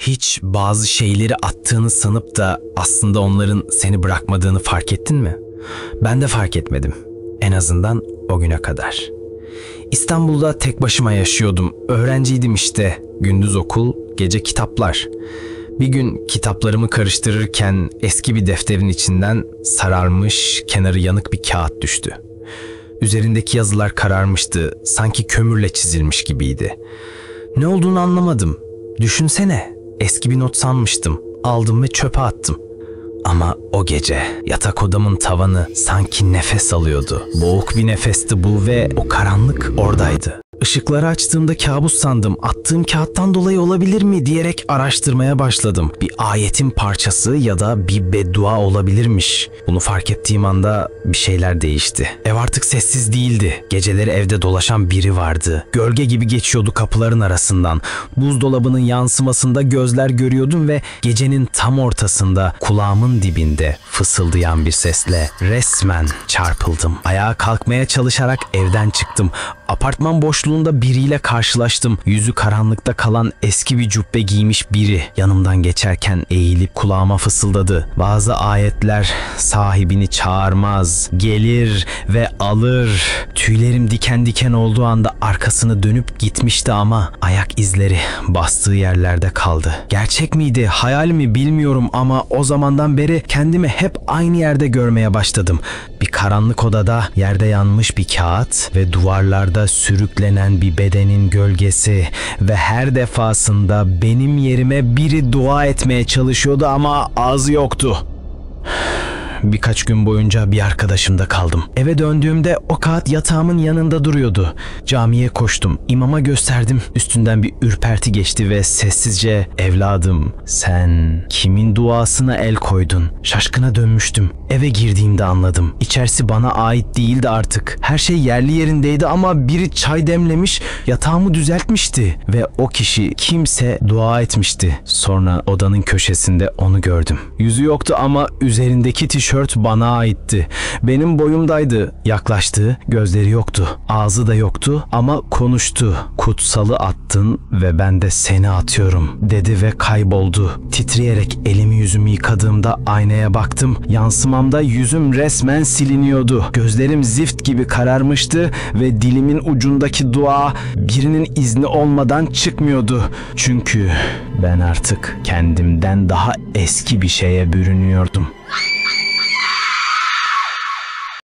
Hiç bazı şeyleri attığını sanıp da aslında onların seni bırakmadığını fark ettin mi? Ben de fark etmedim. En azından o güne kadar. İstanbul'da tek başıma yaşıyordum. Öğrenciydim işte. Gündüz okul, gece kitaplar. Bir gün kitaplarımı karıştırırken eski bir defterin içinden sararmış, kenarı yanık bir kağıt düştü. Üzerindeki yazılar kararmıştı, sanki kömürle çizilmiş gibiydi. Ne olduğunu anlamadım. Düşünsene, eski bir not sanmıştım. Aldım ve çöpe attım. Ama o gece yatak odamın tavanı sanki nefes alıyordu. Boğuk bir nefesti bu ve o karanlık oradaydı. Işıkları açtığımda kabus sandım. Attığım kağıttan dolayı olabilir mi diyerek araştırmaya başladım. Bir ayetin parçası ya da bir beddua olabilirmiş. Bunu fark ettiğim anda bir şeyler değişti. Ev artık sessiz değildi. Geceleri evde dolaşan biri vardı. Gölge gibi geçiyordu kapıların arasından. Buzdolabının yansımasında gözler görüyordum ve gecenin tam ortasında kulağımın dibinde fısıldayan bir sesle resmen çarpıldım. Ayağa kalkmaya çalışarak evden çıktım. Apartman boşluğunda biriyle karşılaştım. Yüzü karanlıkta kalan eski bir cübbe giymiş biri. Yanımdan geçerken eğilip kulağıma fısıldadı. Bazı ayetler sahibini çağırmaz, gelir ve alır. Tüylerim diken diken olduğu anda arkasını dönüp gitmişti ama ayak izleri bastığı yerlerde kaldı. Gerçek miydi, hayal mi bilmiyorum ama o zamandan beri kendimi hep aynı yerde görmeye başladım. Bir karanlık odada yerde yanmış bir kağıt ve duvarlarda sürüklenen bir bedenin gölgesi ve her defasında benim yerime biri dua etmeye çalışıyordu ama ağzı yoktu. Birkaç gün boyunca bir arkadaşımda kaldım. Eve döndüğümde o kağıt yatağımın yanında duruyordu. Camiye koştum. İmama gösterdim. Üstünden bir ürperti geçti ve sessizce "Evladım, sen kimin duasına el koydun?" Şaşkına dönmüştüm. Eve girdiğimde anladım. İçerisi bana ait değildi artık. Her şey yerli yerindeydi ama biri çay demlemiş, yatağımı düzeltmişti ve o kişi kimse dua etmişti. Sonra odanın köşesinde onu gördüm. Yüzü yoktu ama üzerindeki tişört bana aitti. Benim boyumdaydı. Yaklaştı, gözleri yoktu. Ağzı da yoktu ama konuştu. "Kutsalı attın ve ben de seni atıyorum," dedi ve kayboldu. Titreyerek elimi yüzümü yıkadığımda aynaya baktım. Yansımamda yüzüm resmen siliniyordu. Gözlerim zift gibi kararmıştı ve dilimin ucundaki dua birinin izni olmadan çıkmıyordu. Çünkü ben artık kendimden daha eski bir şeye bürünüyordum.